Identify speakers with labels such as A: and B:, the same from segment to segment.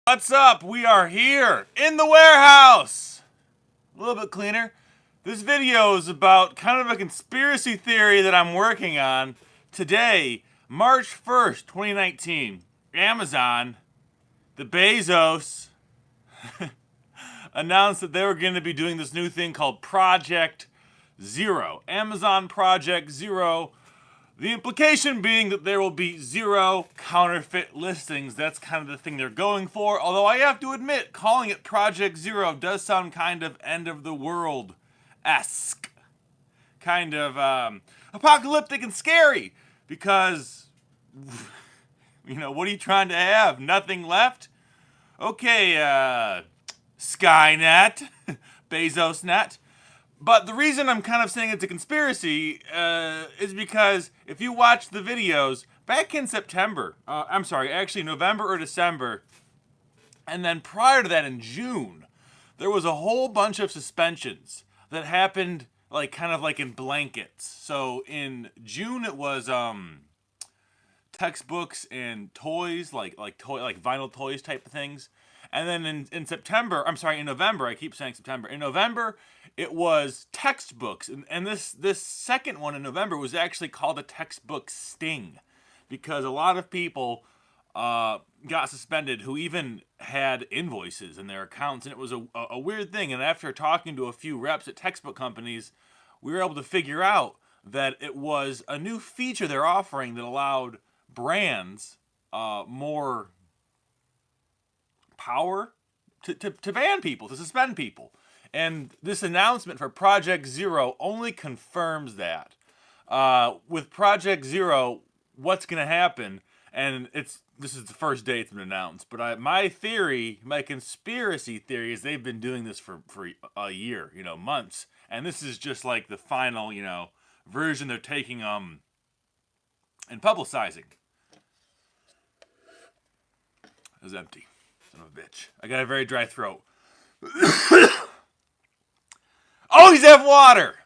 A: What's up? We are here in the warehouse. A little bit cleaner. This video is about kind of a conspiracy theory that I'm working on. Today, March 1st, 2019, Amazon, the Bezos, announced that they were going to be doing this new thing called Project Zero. Amazon Project Zero. The implication being that there will be zero counterfeit listings. That's kind of the thing they're going for. Although I have to admit, calling it Project Zero does sound kind of end of the world-esque. Kind of apocalyptic and scary. Because, what are you trying to have? Nothing left? Okay, Skynet, Bezosnet. But the reason I'm kind of saying it's a conspiracy is because if you watch the videos back in November or December, and then prior to that in June, there was a whole bunch of suspensions that happened kind of in blankets. So in June it was textbooks and toys, like vinyl toys type of things. And then in November, I keep saying September. In November, it was textbooks. And this second one in November was actually called a textbook sting. Because a lot of people got suspended who even had invoices in their accounts. And it was a weird thing. And after talking to a few reps at textbook companies, we were able to figure out that it was a new feature they're offering that allowed brands more power to ban people, to suspend people. And this announcement for Project Zero only confirms that. With Project Zero, what's going to happen, and this is the first day it's been announced, but my conspiracy theory is they've been doing this for a year, months. And this is just like the final, version they're taking and publicizing. It was empty. Son of a bitch. I got a very dry throat. Always have water!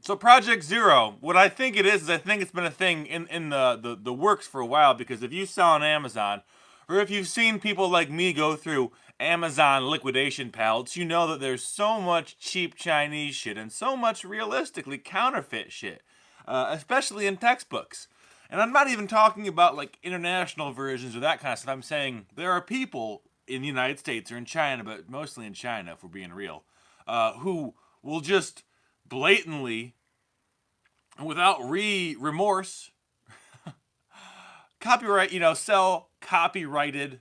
A: So Project Zero, what I think it is I think it's been a thing in the works for a while, because if you sell on Amazon, or if you've seen people like me go through Amazon liquidation pallets, you know that there's so much cheap Chinese shit and so much realistically counterfeit shit, especially in textbooks. And I'm not even talking about international versions or that kind of stuff. I'm saying there are people in the United States or in China, but mostly in China, if we're being real, who will just blatantly, without remorse, sell copyrighted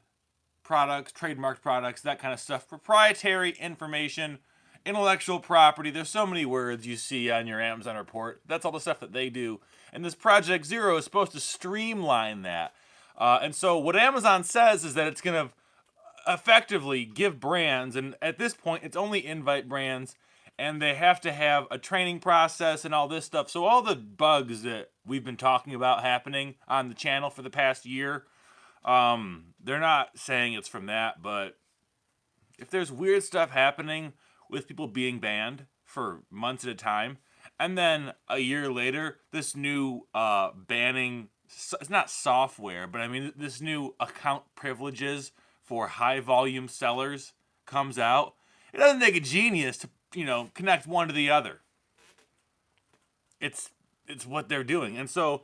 A: products, trademarked products, that kind of stuff, proprietary information, intellectual property. There's so many words you see on your Amazon report. That's all the stuff that they do. And this Project Zero is supposed to streamline that. And so what Amazon says is that it's going to effectively give brands, and at this point it's only invite brands, and they have to have a training process and all this stuff. So all the bugs that we've been talking about happening on the channel for the past year, they're not saying it's from that, but if there's weird stuff happening with people being banned for months at a time, and then a year later, this new banning, it's not software, but I mean this new account privileges for high volume sellers comes out, it doesn't take a genius to, connect one to the other. It's what they're doing. And so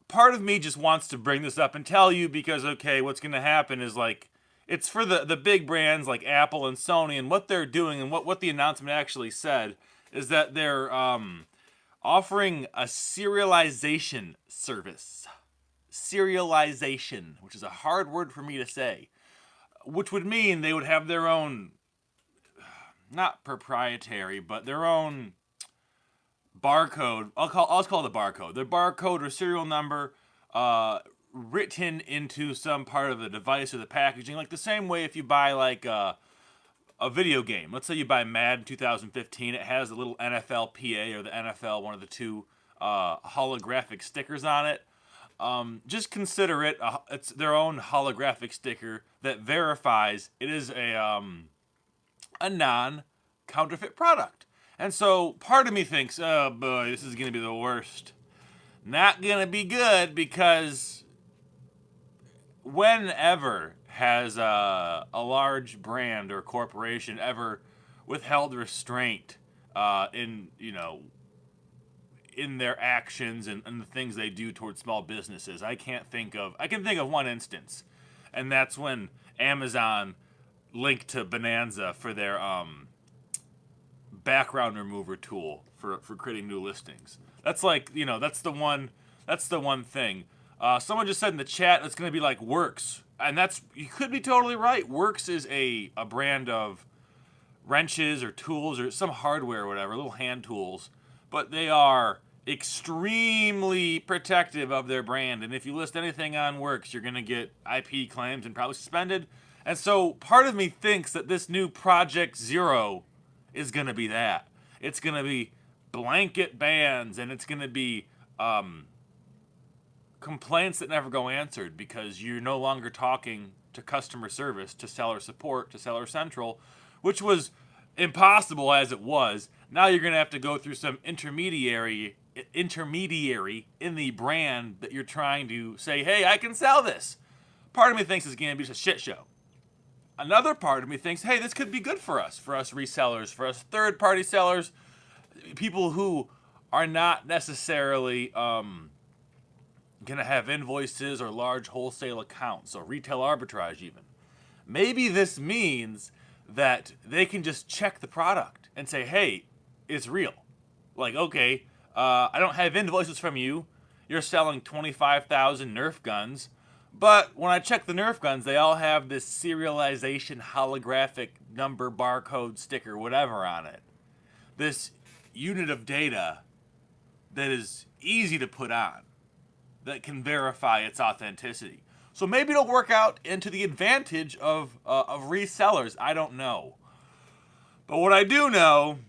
A: part of me just wants to bring this up and tell you, because, okay, what's going to happen is it's for the big brands like Apple and Sony, and what they're doing and what the announcement actually said is that they're offering a serialization service. Serialization, which is a hard word for me to say, which would mean they would have their own, not proprietary, but their own barcode. I'll call it a barcode. Their barcode or serial number written into some part of the device or the packaging, like the same way if you buy a video game. Let's say you buy Madden 2015. It has a little NFLPA or the NFL, one of the two holographic stickers on it. Just consider it's their own holographic sticker that verifies it is a non-counterfeit product. And so part of me thinks, oh boy, this is going to be the worst. Not going to be good, because whenever has a large brand or corporation ever withheld restraint in in their actions and the things they do towards small businesses? I can think of one instance, and that's when Amazon linked to Bonanza for their background remover tool for creating new listings. That's like, that's the one thing. Someone just said in the chat it's going to be like Works, and you could be totally right. Works is a brand of wrenches or tools or some hardware or whatever, little hand tools, but they are extremely protective of their brand. And if you list anything on Works, you're going to get IP claims and probably suspended. And so part of me thinks that this new Project Zero is going to be that. It's going to be blanket bans, and it's going to be complaints that never go answered because you're no longer talking to customer service, to seller support, to Seller Central, which was impossible as it was. Now you're going to have to go through some intermediary in the brand that you're trying to say, hey, I can sell this. Part of me thinks it's going to be just a shit show. Another part of me thinks, hey, this could be good for us resellers, for us third-party sellers, people who are not necessarily going to have invoices or large wholesale accounts or retail arbitrage even. Maybe this means that they can just check the product and say, hey, it's real. Like, okay, I don't have invoices from you. You're selling 25,000 Nerf guns. But when I check the Nerf guns, they all have this serialization holographic number, barcode, sticker, whatever on it. This unit of data that is easy to put on, that can verify its authenticity. So maybe it'll work out into the advantage of resellers. I don't know. But what I do know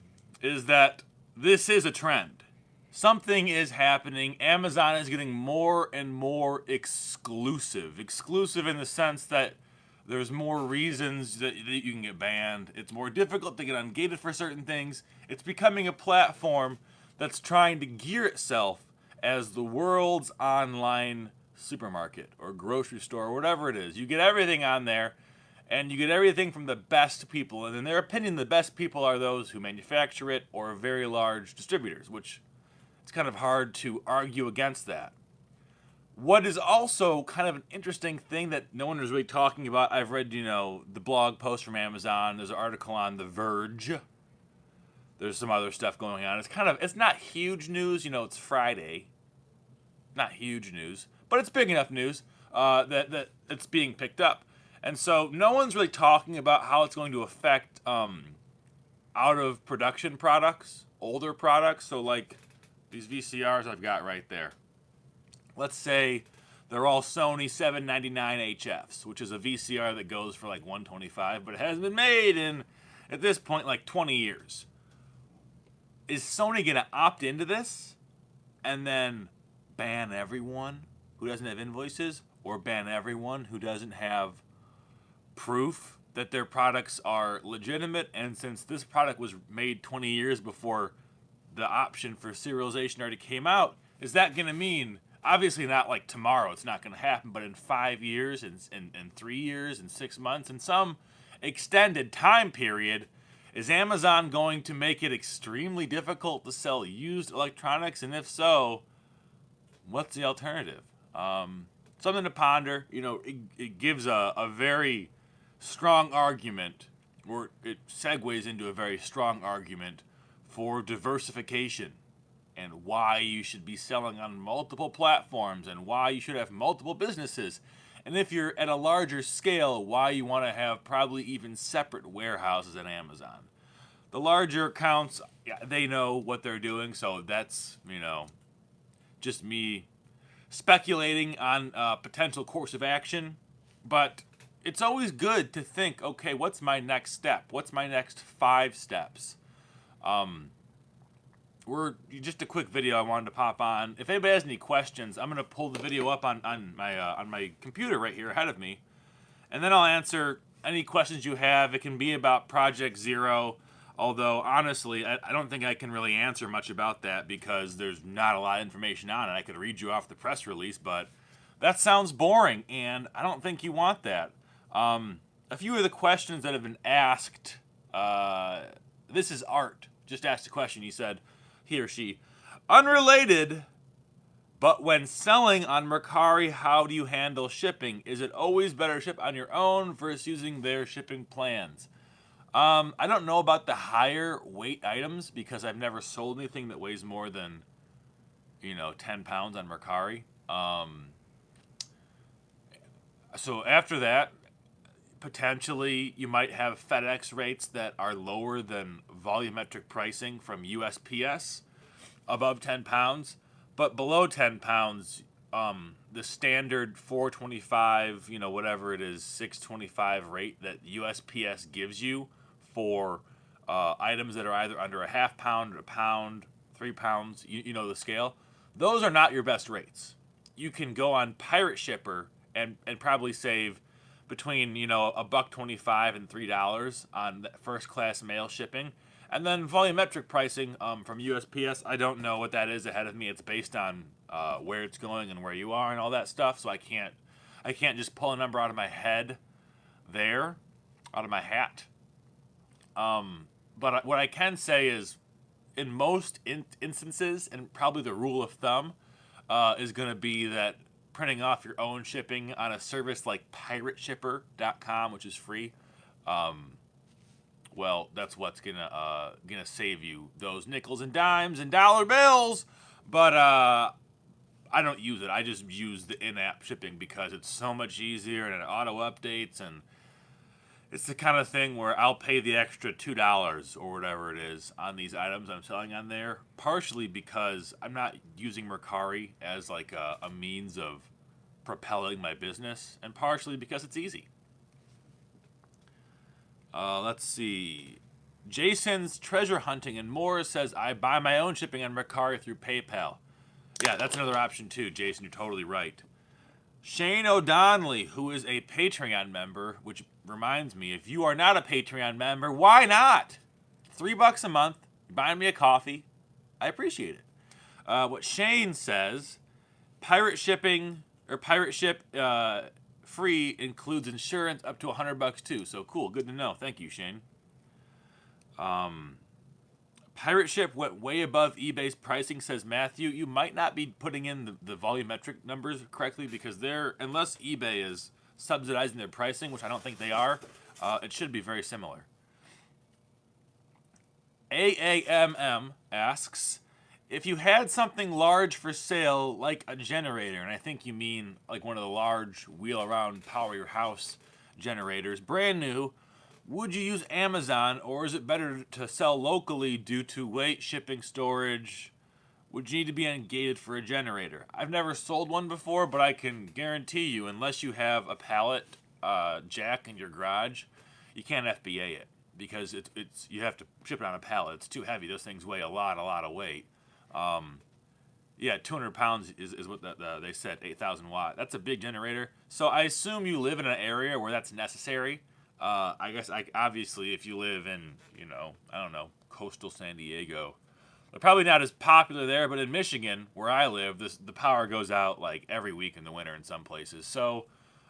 A: is that this is a trend. Something is happening. Amazon is getting more and more exclusive. Exclusive in the sense that there's more reasons that you can get banned. It's more difficult to get ungated for certain things. It's becoming a platform that's trying to gear itself as the world's online supermarket or grocery store or whatever it is. You get everything on there, and you get everything from the best people. And in their opinion, the best people are those who manufacture it or very large distributors, which it's kind of hard to argue against that. What is also kind of an interesting thing that no one is really talking about, I've read, the blog post from Amazon. There's an article on The Verge. There's some other stuff going on. It's not huge news. It's Friday. Not huge news, but it's big enough news that it's being picked up. And so no one's really talking about how it's going to affect out of production products, older products. So like these VCRs I've got right there. Let's say they're all Sony 799 HFs, which is a VCR that goes for like $125, but it hasn't been made in, at this point, like 20 years. Is Sony going to opt into this and then ban everyone who doesn't have invoices, or ban everyone who doesn't have proof that their products are legitimate? And since this product was made 20 years before the option for serialization already came out, is that going to mean, obviously not like tomorrow, it's not going to happen, but in 5 years, and 3 years, and 6 months, in some extended time period, is Amazon going to make it extremely difficult to sell used electronics? And if so, what's the alternative? Something to ponder. It gives a very strong argument, or it segues into a very strong argument for diversification and why you should be selling on multiple platforms and why you should have multiple businesses. And if you're at a larger scale, why you want to have probably even separate warehouses at Amazon. The larger accounts, they know what they're doing, so that's, just me speculating on a potential course of action. But it's always good to think, okay, what's my next step? What's my next 5 steps? We're just a quick video I wanted to pop on. If anybody has any questions, I'm going to pull the video up on my computer right here ahead of me, and then I'll answer any questions you have. It can be about Project Zero, although honestly, I don't think I can really answer much about that because there's not a lot of information on it. I could read you off the press release, but That sounds boring, and I don't think you want that. A few of the questions that have been asked. This is Art. Just asked a question. He said, he or she, unrelated, but when selling on Mercari, how do you handle shipping? Is it always better to ship on your own versus using their shipping plans? I don't know about the higher weight items because I've never sold anything that weighs more than, 10 pounds on Mercari. So after that, potentially you might have FedEx rates that are lower than volumetric pricing from USPS above 10 pounds, but below 10 pounds, the standard 425, whatever it is, 625 rate that USPS gives you for items that are either under a half pound, a pound, 3 pounds, you know the scale, those are not your best rates. You can go on Pirate Shipper and probably save between a buck 25 and $3 on first class mail shipping. And then volumetric pricing from USPS, I don't know what that is ahead of me. It's based on where it's going and where you are and all that stuff. So I can't just pull a number out of my head out of my hat. But what I can say is, in most instances, and probably the rule of thumb is going to be that printing off your own shipping on a service like pirateshipper.com, which is free, well, that's what's gonna save you those nickels and dimes and dollar bills. But I don't use it. I just use the in-app shipping because it's so much easier and it auto updates, and it's the kind of thing where I'll pay the extra $2 or whatever it is on these items I'm selling on there, partially because I'm not using Mercari as like a means of propelling my business, and partially because it's easy. Let's see. Jason's Treasure Hunting and More says, I buy my own shipping on Mercari through PayPal. Yeah, that's another option too, Jason. You're totally right. Shane O'Donnelly, who is a Patreon member, which reminds me, if you are not a Patreon member, why not? $3 a month, buying me a coffee. I appreciate it. What Shane says, pirate shipping or pirate ship free includes insurance up to $100 too. So cool, good to know. Thank you, Shane. Pirate Ship went way above eBay's pricing, says Matthew. You might not be putting in the volumetric numbers correctly because unless eBay is subsidizing their pricing, which I don't think they are, it should be very similar. AAMM asks, if you had something large for sale, like a generator, and I think you mean like one of the large wheel-around power your house generators, brand new, would you use Amazon, or is it better to sell locally due to weight, shipping, storage? Would you need to be ungated for a generator? I've never sold one before, but I can guarantee you, unless you have a pallet jack in your garage, you can't FBA it because it's you have to ship it on a pallet. It's too heavy. Those things weigh a lot of weight. Yeah, 200 pounds is what they said, 8,000 watt. That's a big generator. So I assume you live in an area where that's necessary. I guess obviously if you live in, I don't know, coastal San Diego, they're probably not as popular there, but in Michigan, where I live, the power goes out like every week in the winter in some places. So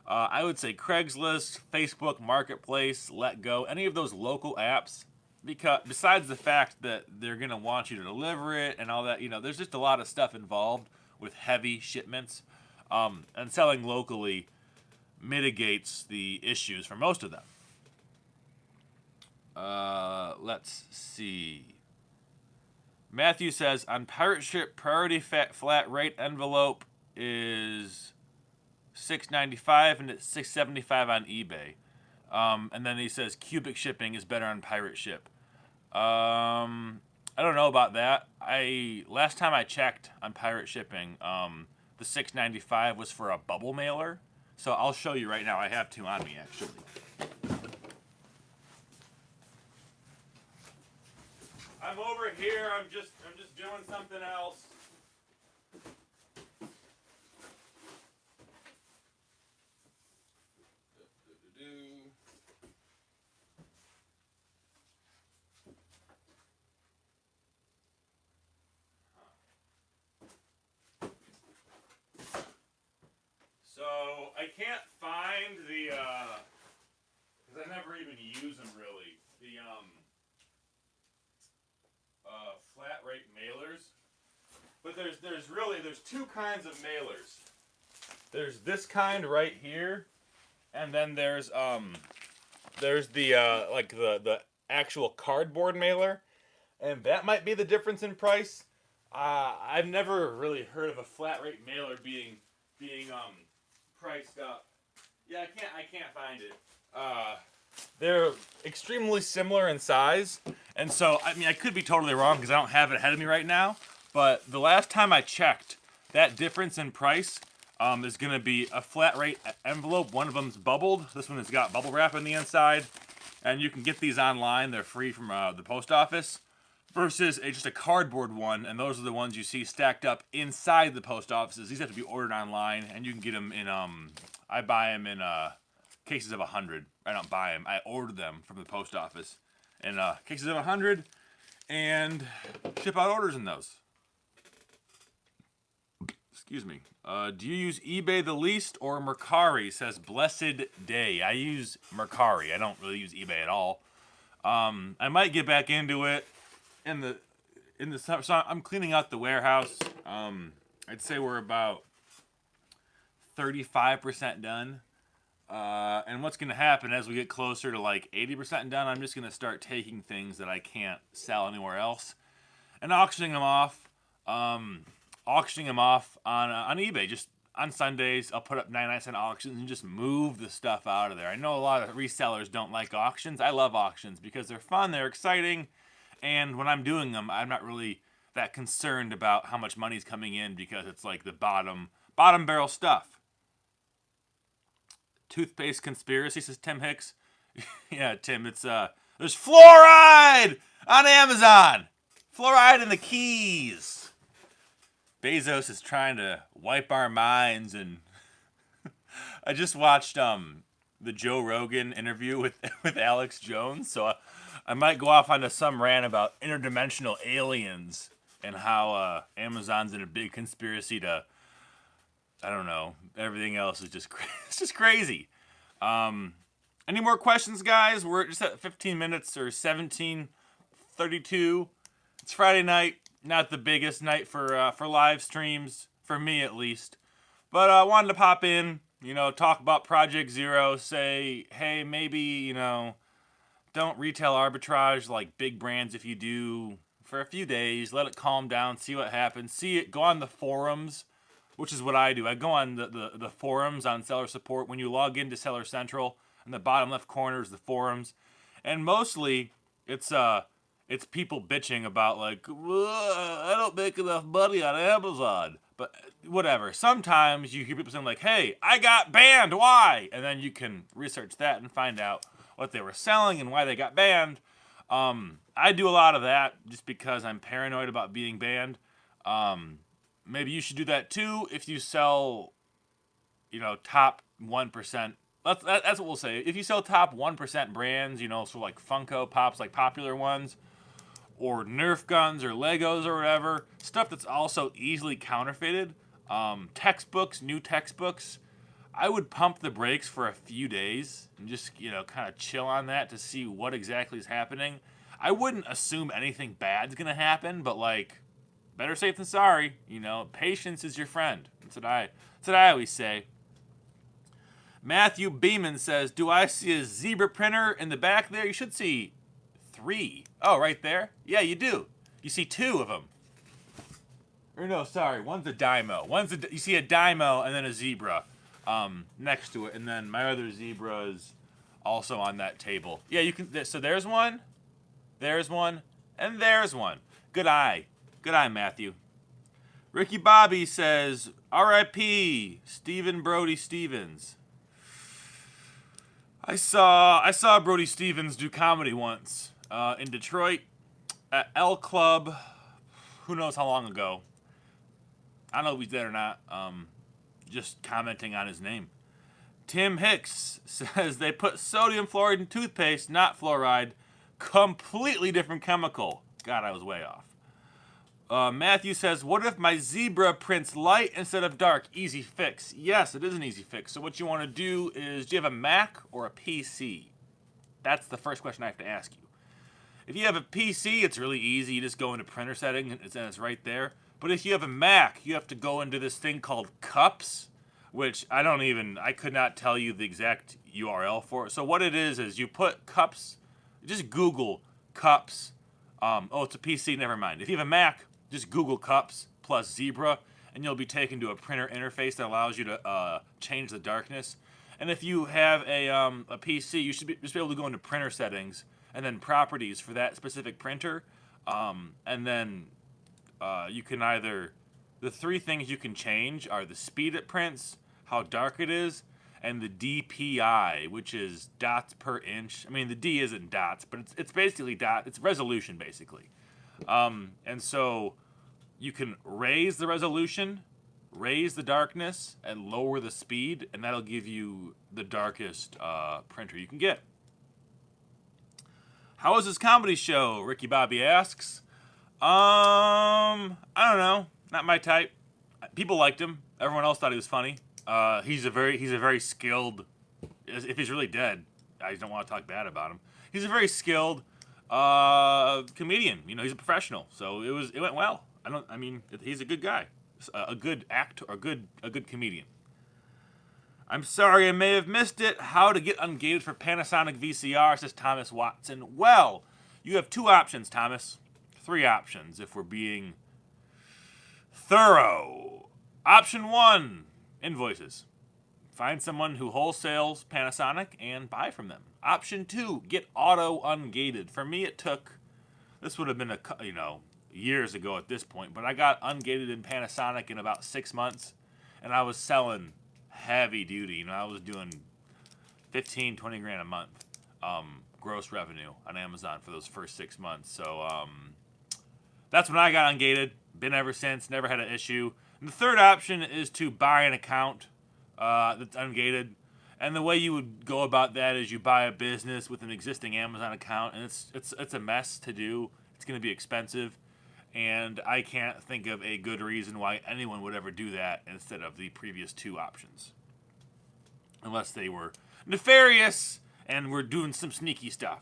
A: I would say Craigslist, Facebook Marketplace, Let Go, any of those local apps, because besides the fact that they're going to want you to deliver it and all that, there's just a lot of stuff involved with heavy shipments, and selling locally mitigates the issues for most of them. Let's see. Matthew says, on Pirate Ship, priority flat rate envelope is $6.95 and it's $6.75 on eBay. And then he says cubic shipping is better on Pirate Ship. I don't know about that. Last time I checked on Pirate Shipping, the $6.95 was for a bubble mailer. So I'll show you right now. I have two on me actually. I'm over here. I'm just doing something else. can't find the, because I never even use them really, the, flat rate mailers. But there's two kinds of mailers. There's this kind right here, and then there's the like the actual cardboard mailer, and that might be the difference in price. I've never really heard of a flat rate mailer being priced up. Yeah, I can't find it. They're extremely similar in size, and so I mean I could be totally wrong because I don't have it ahead of me right now. But the last time I checked, that difference in price is going to be a flat rate envelope. One of them's bubbled. This one has got bubble wrap on the inside, and you can get these online. They're free from the post office. Versus just a cardboard one, and those are the ones you see stacked up inside the post offices. These have to be ordered online, and you can get them in. I buy them in cases of 100. I don't buy them. I order them from the post office in cases of 100, and ship out orders in those. Excuse me. Do you use eBay the least or Mercari? Says Blessed Day. I use Mercari. I don't really use eBay at all. I might get back into it in the summer. So I'm cleaning out the warehouse. I'd say we're about 35% done. And what's going to happen as we get closer to like 80% done, I'm just going to start taking things that I can't sell anywhere else and auctioning them off. Auctioning them off on eBay. Just on Sundays, I'll put up 99-cent auctions and just move the stuff out of there. I know a lot of resellers don't like auctions. I love auctions because they're fun, they're exciting, and when I'm doing them, I'm not really that concerned about how much money's coming in because it's like the bottom barrel stuff. Toothpaste conspiracy, says Tim Hicks. Yeah, Tim, it's there's fluoride on Amazon. Fluoride in the keys. Bezos is trying to wipe our minds, and I just watched the Joe Rogan interview with Alex Jones, so I might go off onto some rant about interdimensional aliens and how Amazon's in a big conspiracy to, I don't know, everything else is just it's just crazy. Any more questions, guys? We're just at 15 minutes or 17:32. It's Friday night, not the biggest night for live streams for me at least, but I wanted to pop in, talk about Project Zero, say, hey, maybe don't retail arbitrage like big brands. If you do for a few days, let it calm down, see what happens, go on the forums, which is what I do. I go on the forums on seller support. When you log into Seller Central, in the bottom left corner is the forums, and mostly it's people bitching about like, I don't make enough money on Amazon. But whatever. Sometimes you hear people saying like, hey, I got banned, why? And then you can research that and find out what they were selling and why they got banned. I do a lot of that just because I'm paranoid about being banned. Maybe you should do that too if you sell, top 1%. That's what we'll say. If you sell top 1% brands, so like Funko Pops, like popular ones, or Nerf guns or Legos or whatever, stuff that's also easily counterfeited, textbooks, new textbooks, I would pump the brakes for a few days and just, kind of chill on that to see what exactly is happening. I wouldn't assume anything bad's going to happen, but like, better safe than sorry. Patience is your friend. That's what I always say. Matthew Beeman says, do I see a zebra printer in the back there? You should see 3. Oh, right there? Yeah, you do. You see 2 of them. Or no, sorry. One's a Dymo. You see a Dymo and then a zebra next to it. And then my other zebra is also on that table. Yeah, you can. So there's one, and there's one. Good eye. Good eye, Matthew. Ricky Bobby says, R.I.P. Stephen Brody Stevens. I saw Brody Stevens do comedy once in Detroit at L Club. Who knows how long ago? I don't know if he's dead or not. Just commenting on his name. Tim Hicks says they put sodium fluoride in toothpaste, not fluoride. Completely different chemical. God, I was way off. Matthew says, what if my zebra prints light instead of dark? Easy fix. Yes, it is an easy fix. So what you want to do is, do you have a Mac or a PC? That's the first question I have to ask you. If you have a PC, it's really easy. You just go into printer settings and it's right there. But if you have a Mac, you have to go into this thing called Cups, which I could not tell you the exact URL for it. So what it is you put Cups, just Google Cups. It's a PC, never mind. If you have a Mac, just Google Cups plus Zebra, and you'll be taken to a printer interface that allows you to change the darkness. And if you have a PC, you should just be able to go into printer settings and then properties for that specific printer. And then you can the three things you can change are the speed it prints, how dark it is, and the DPI, which is dots per inch. I mean, the D isn't dots, but it's basically it's resolution, basically. And so you can raise the resolution, raise the darkness, and lower the speed, and that'll give you the darkest printer you can get. How was his comedy show? Ricky Bobby asks. I don't know. Not my type. People liked him. Everyone else thought he was funny. He's a very skilled. If he's really dead, I don't want to talk bad about him. He's a very skilled comedian. He's a professional, so it went well. He's a good guy, a good actor, a good comedian. I'm sorry I may have missed it. How to get ungated for Panasonic VCR, says Thomas Watson. Well, you have two options, Thomas. Three options if we're being thorough. Option 1, invoices. Find someone who wholesales Panasonic and buy from them. Option 2, get auto ungated. For me, this would have been years ago at this point, but I got ungated in Panasonic in about 6 months, and I was selling heavy duty. I was doing 15, 20 grand a month gross revenue on Amazon for those first 6 months. So that's when I got ungated. Been ever since. Never had an issue. And the third option is to buy an account that's ungated. And the way you would go about that is you buy a business with an existing Amazon account, and it's a mess to do. It's going to be expensive, and I can't think of a good reason why anyone would ever do that instead of the previous two options, unless they were nefarious and were doing some sneaky stuff.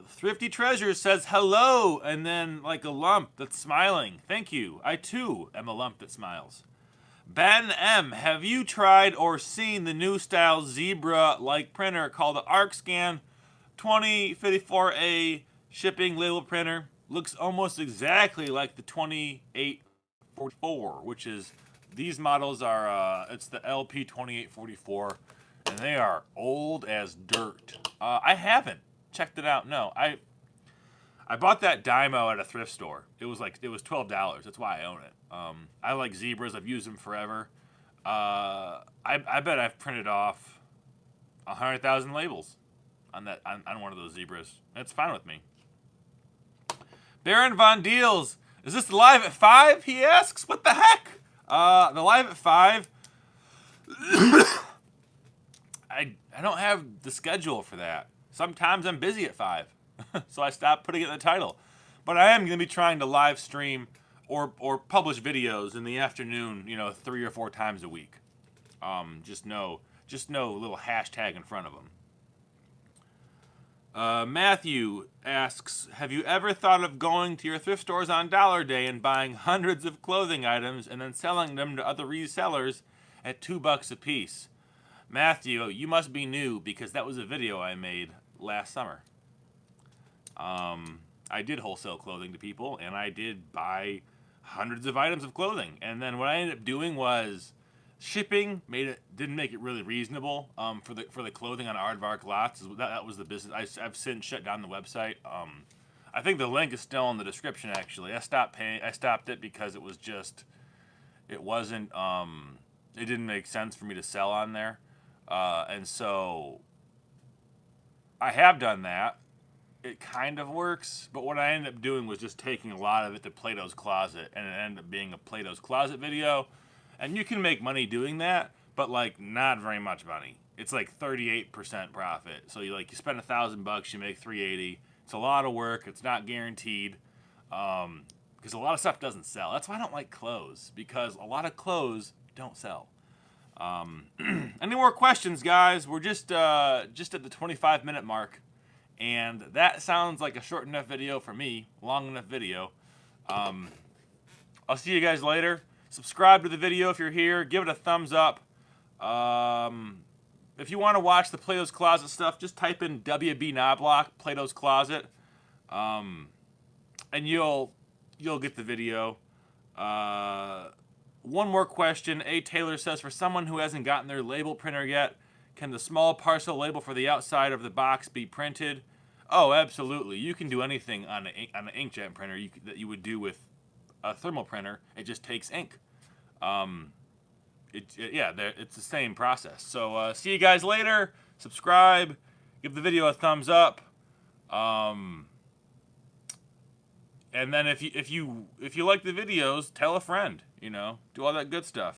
A: Thrifty Treasure says hello, and then like a lump that's smiling. Thank you. I too am a lump that smiles. Ben M, have you tried or seen the new style Zebra-like printer called the ArcScan 2054A shipping label printer? Looks almost exactly like the 2844, which is, these models are, it's the LP 2844, and they are old as dirt. I haven't checked it out. No, I bought that Dymo at a thrift store. It was $12. That's why I own it. I like Zebras. I've used them forever. I bet I've printed off 100,000 labels on one of those Zebras. It's fine with me. Baron Von Deals, is this live at 5? He asks. What the heck? The live at 5. I don't have the schedule for that. Sometimes I'm busy at 5, so I stopped putting it in the title. But I am going to be trying to live stream or publish videos in the afternoon, 3 or 4 times a week. Just no little hashtag in front of them. Matthew asks, have you ever thought of going to your thrift stores on Dollar Day and buying hundreds of clothing items and then selling them to other resellers at $2 a piece? Matthew, you must be new because that was a video I made last summer. I did wholesale clothing to people, and I did buy hundreds of items of clothing. And then what I ended up doing was shipping didn't make it really reasonable for the clothing on Aardvark lots. That was the business. I've since shut down the website. I think the link is still in the description. Actually, I stopped it because it didn't make sense for me to sell on there, and so I have done that. It kind of works, but what I ended up doing was just taking a lot of it to Plato's Closet, and it ended up being a Plato's Closet video. And you can make money doing that, but not very much money. It's 38% profit. So you spend $1,000, you make $380. It's a lot of work. It's not guaranteed, because because a lot of stuff doesn't sell. That's why I don't like clothes, because a lot of clothes don't sell. Any more questions, guys? We're just at the 25-minute mark, and that sounds like a short enough video for me, long enough video. I'll see you guys later. Subscribe to the video if you're here. Give it a thumbs up. If you want to watch the Plato's Closet stuff, just type in WB Knobloch, Plato's Closet, and you'll get the video. One more question. A. Taylor says, for someone who hasn't gotten their label printer yet, can the small parcel label for the outside of the box be printed? Oh, absolutely. You can do anything on an inkjet printer that you would do with a thermal printer. It just takes ink. It's the same process. So see you guys later. Subscribe. Give the video a thumbs up. And then if you like the videos, tell a friend. Do all that good stuff.